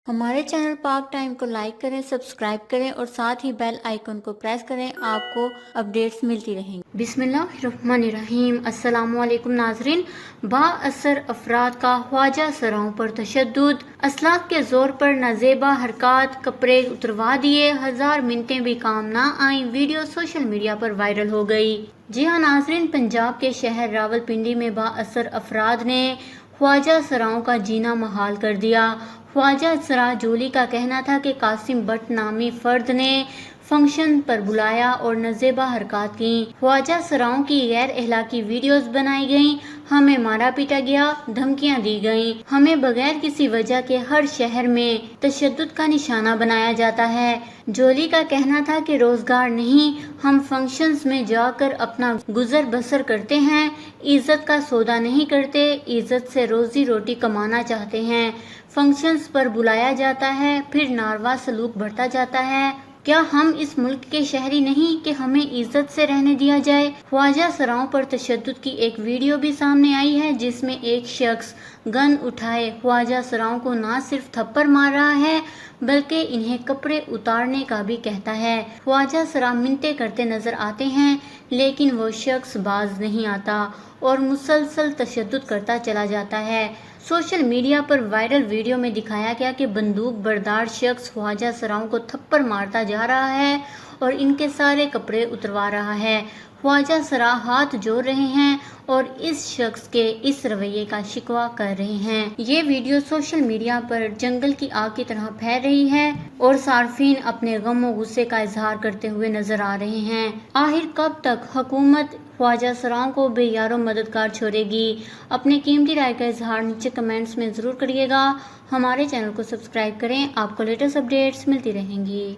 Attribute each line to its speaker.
Speaker 1: ہمارے چینل پاک ٹائم کو لائک کریں، سبسکرائب کریں اور ساتھ ہی بیل آئیکن کو پریس کریں، آپ کو اپڈیٹس ملتی رہیں گی۔
Speaker 2: بسم اللہ الرحمن الرحیم۔ السلام علیکم ناظرین۔ با اثر افراد کا خواجہ سراؤں پر تشدد، اسلاف کے زور پر نازیبا حرکات، کپڑے اتروا دیے، 1000 منتیں بھی کام نہ آئیں، ویڈیو سوشل میڈیا پر وائرل ہو گئی۔ جی ہاں ناظرین، پنجاب کے شہر راولپنڈی میں با اثر افراد نے خواجہ سراؤں کا جینا محال کر دیا۔ خواجہ سرا جولی کا کہنا تھا کہ قاسم بٹ نامی فرد نے فنکشن پر بلایا اور نازیبا حرکات کیں۔ خواجہ سراؤں کی غیر اخلاقی ویڈیوز بنائی گئیں، ہمیں مارا پیٹا گیا، دھمکیاں دی گئیں، ہمیں بغیر کسی وجہ کے ہر شہر میں تشدد کا نشانہ بنایا جاتا ہے۔ جولی کا کہنا تھا کہ روزگار نہیں، ہم فنکشنز میں جا کر اپنا گزر بسر کرتے ہیں، عزت کا سودا نہیں کرتے، عزت سے روزی روٹی کمانا چاہتے ہیں۔ فنکشنز پر بلایا جاتا ہے، پھر ناروا سلوک بڑھتا جاتا ہے۔ کیا ہم اس ملک کے شہری نہیں کہ ہمیں عزت سے رہنے دیا جائے؟ خواجہ سراؤں پر تشدد کی ایک ویڈیو بھی سامنے آئی ہے جس میں ایک شخص گن اٹھائے خواجہ سراؤں کو نہ صرف تھپڑ مار رہا ہے بلکہ انہیں کپڑے اتارنے کا بھی کہتا ہے۔ خواجہ سرا منتیں کرتے نظر آتے ہیں لیکن وہ شخص باز نہیں آتا اور مسلسل تشدد کرتا چلا جاتا ہے۔ سوشل میڈیا پر وائرل ویڈیو میں دکھایا گیا کہ بندوق بردار شخص خواجہ سراؤں کو تھپڑ مارتا جا رہا ہے اور ان کے سارے کپڑے اتروا رہا ہے۔ خواجہ سرا ہاتھ جوڑ رہے ہیں اور اس شخص کے اس رویے کا شکوہ کر رہے ہیں۔ یہ ویڈیو سوشل میڈیا پر جنگل کی آگ کی طرح پھیل رہی ہے اور صارفین اپنے غم و غصے کا اظہار کرتے ہوئے نظر آ رہے ہیں۔ آخر کب تک حکومت خواجہ سراؤں کو بے یار و مددگار چھوڑے گی؟ اپنے قیمتی رائے کا اظہار نیچے کمنٹس میں ضرور کریے گا۔ ہمارے چینل کو سبسکرائب کریں، آپ کو لیٹسٹ اپڈیٹس ملتی رہیں گی۔